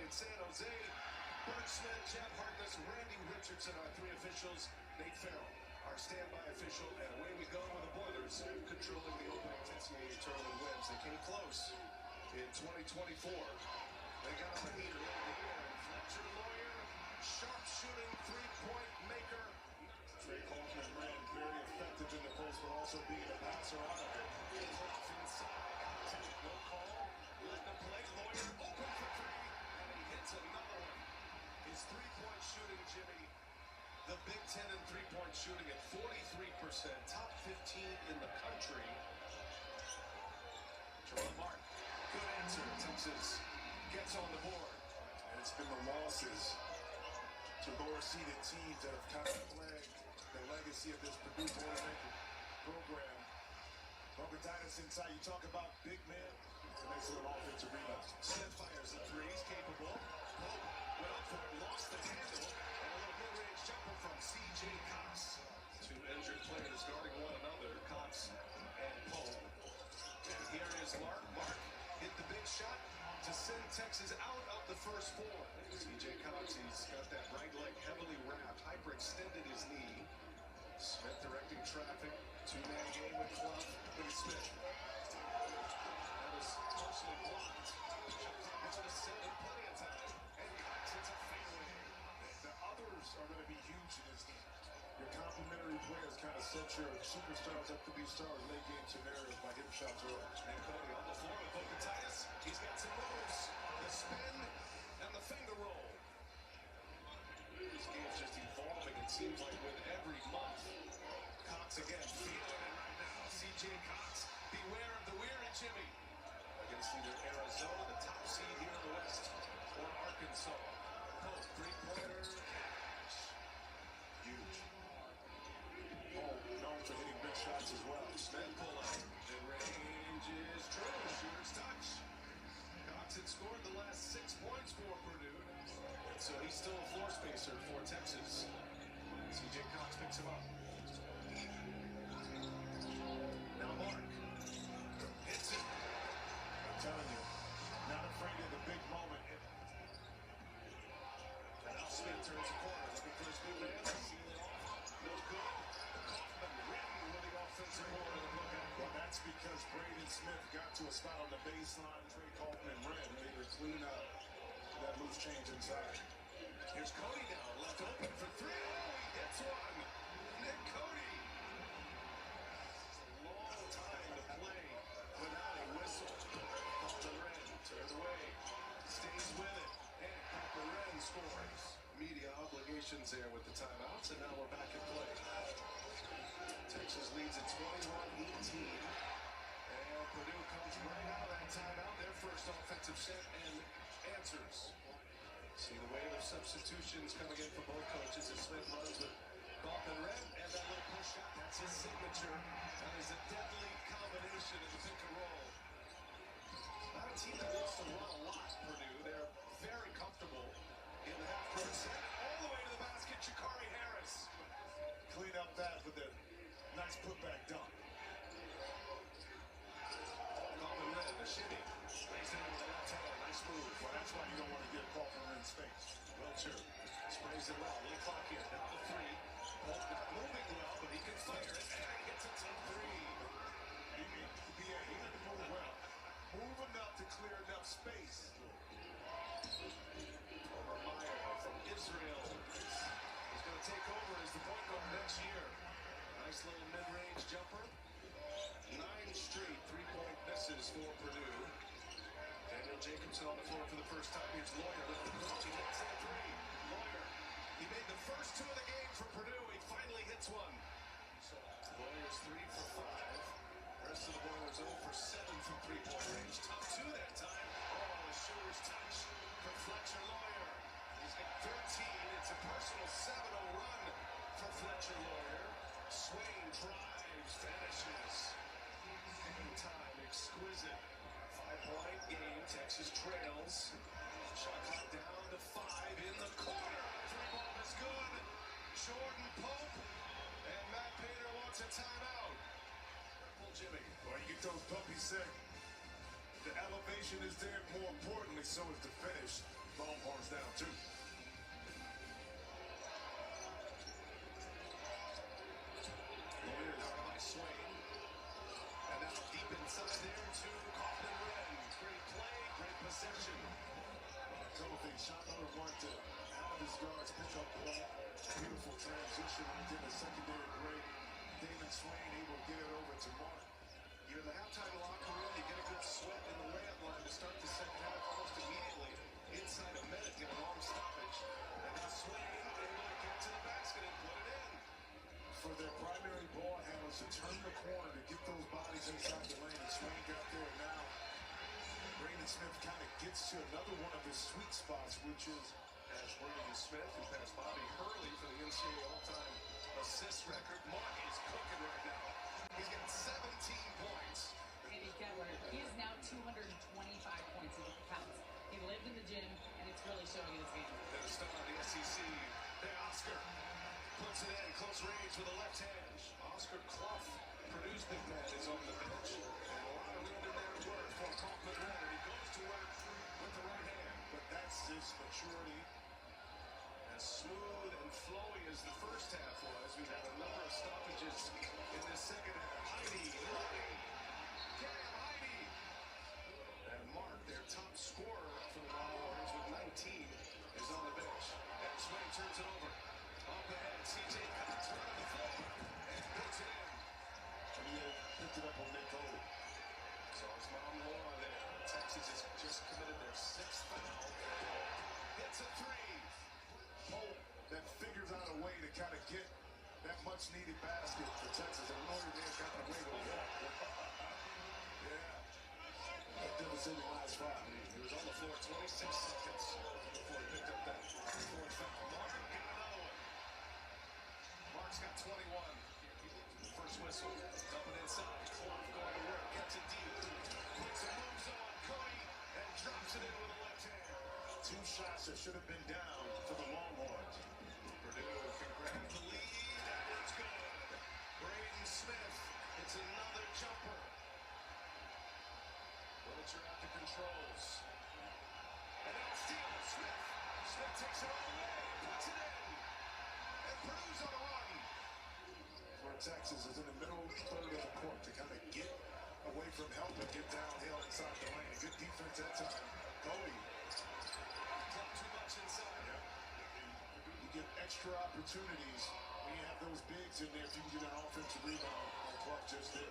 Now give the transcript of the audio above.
in San Jose. Bert Smith, Jeff Hartness, Randy Richardson, our three officials. Nate Farrell, our standby official. And away we go with the Boilers, controlling the opening NCAA tournament wins. They came close in 2024. They got on the heater in the air. Fletcher Lawyer, sharp-shooting three-point maker. Trey Kaufman ran very effective in the post, but also being a passer out of it. He's off inside. No call. Let the play. Lawyer open for three, and he hits another one. His three-point shooting, Jimmy. The Big Ten in three-point shooting at 43%, top 15 in the country. Jerome Martin, good answer. Texas gets on the board. And it's been the losses to lower-seeded teams that have kind of plagued the legacy of this Purdue program. Bogdanovich inside. You talk about big man. It's an excellent offensive rebound. Smith fires the three. He's capable. Pope went up for it, lost the handle, and a little mid-range jumper from C.J. Cox. Two injured players guarding one another, Cox and Pope. And here is Mark. Mark hit the big shot to send Texas out of the first four. C.J. Cox, he's got that right leg heavily wrapped, hyperextended his knee. Smith directing traffic. Two-man game with Clough. Look at Smith. That was partially blocked. It's going to send him plenty of time. And Cox hits a fadeaway. The others are going to be huge in this game. Your complementary players kind of set your superstars up to be stars late game scenarios by hitting shots early. And Cody on the floor with Bogdanovich. He's got some moves. The spin and the finger roll. This game's just evolving, it seems like, with every month. Cox again, feeling it right now. C.J. Cox, beware of the weary Jimmy. Against either Arizona, the top seed here in the West, or Arkansas. Pope, three-pointer, catch. Huge. Pope known for hitting big shots as well. Smith pull out. Mid-range is true. Shooter's touch. Cox had scored the last 6 points for Purdue. So he's still a floor spacer for Texas. C.J. Cox picks him up. Now Mark hits it. I'm telling you, not afraid of the big moment. And now Smith turns the corner. Looking for his big man. Seal it off. No good. Kaufman written with the offensive board in the bucket. Well, that's because Braden Smith got to a spot on the baseline. Trey Kaufman ran. They were clean up that loose change inside. Here's Cody now, left open for three. Oh, he hits one. Nick Cody. It's a long time to play without a whistle. Papa Wren turns away, stays with it, and Papa Wren scores. Media obligations there with the timeouts, and now we're back in play. Texas leads at 21-18. And Purdue comes right out of that timeout. Their first offensive set and answers. See the wave of substitutions coming in for both coaches as Smith runs with Goff and Red, and that little push shot, that's his signature. That is a deadly combination in the pick and roll. Not a team that wants to run a lot, Purdue. They're very comfortable in the half-court set. All the way to the basket, Sha'Carri Harris. Clean up that with a nice putback dunk. Goff and Red, the shimmy. Lays it with the left hand, nice move. Well, that's why you don't want to get Kaufman in space. Welcher sprays it well. Little clock here. Down to three. Bolt not moving well, but he can fire it. And he gets it to three. He had to move well. Move enough to clear enough space. Over Meyer from Israel. He's going to take over as the point guard next year. Nice little mid-range jumper. 9 straight three-point misses for Purdue. Daniel Jacobson on the floor for the first time. Here's Lawyer with the push. He hits that three. Lawyer. He made the first two of the game for Purdue. He finally hits one. Lawyer's 3 for 5. The rest of the Boilers 0 for 7 from three-point range. Top 2 that time. Oh, a shooter's touch for Fletcher Lawyer. He's got 13. It's a personal 7-0 run for Fletcher Lawyer. Swain drives, finishes. Game time, exquisite. 5-point game. Texas trails. Shot clock down to 5 in the corner. Three ball is good. Jordan Pope and Matt Painter wants a timeout. Purple Jimmy. Well, you get those puppies sick. The elevation is there. More importantly, so is the finish. Longhorns down 2. Lawyer guarded by Swain. And now deep inside there to Kaufman-Wren. Great play, great possession. A couple things. Shot number 1 to have his guards pick up play. Beautiful transition within the secondary break. Damon Swain able to get it over to Mark. You're in the halftime locker room, you get a good sweat in the layup line to start the second half almost immediately. Inside a minute, get a long stoppage. And now Swain able to get to the basket and put it in. For their primary ball handlers to turn the corner to get those bodies inside the lane. Swain got there now. Brandon Smith kind of gets to another one of his sweet spots, which is as Brandon Smith, who passed Bobby Hurley for the NCAA all-time assist record. Mark is cooking right now. He's got 17 points. And he is now 225 points if it counts. He lived in the gym, and it's really showing in his game. Then a star on the SEC. Hey, Oscar puts it in, close range with the left hand. Oscar Clough, Purdue's big man, is on the bench. And a lot of room in there to work for Kaufman-Wren, and he goes to work with the right hand. but that's his maturity. As smooth and flowy as the first half was, we've had a number of stoppages in this second half. Heidi, running. Cam Heidi. And Mark, their top scorer for the Longhorns with 19, is on the bench. And Swain turns it over. Up ahead, C.J. Cox running the floor. And puts it in. And he picked it up on Nick Cole. So it's Mom Laura there. Texas has just committed their 6th foul. Hits a 3. Pope that figures out a way to kind of get that much needed basket for Texas. And Notre Dame got a way to walk. Yeah. That devastating last 5. He was on the floor 26 seconds before he picked up that 4th foul. Mark got another one. Mark's got 21. The first whistle. Dumping inside. Clough going to work. Gets it deep. Puts some moves on Cody and drops it in with a left hand. 2 shots that should have been down for the Longhorns. Purdue can grab the lead. That one's good. Braden Smith. It's another jumper. Wiltshire at the controls. And now steal. Smith. Smith takes it all the way. Puts it in. And Purdue's on a run. Where Texas is in the middle third of the court to kind of get away from help and get downhill inside the lane. Good defense that time. Cody. Clock too much inside. You get extra opportunities when you have those bigs in there if you can get an offensive rebound like Clark just did.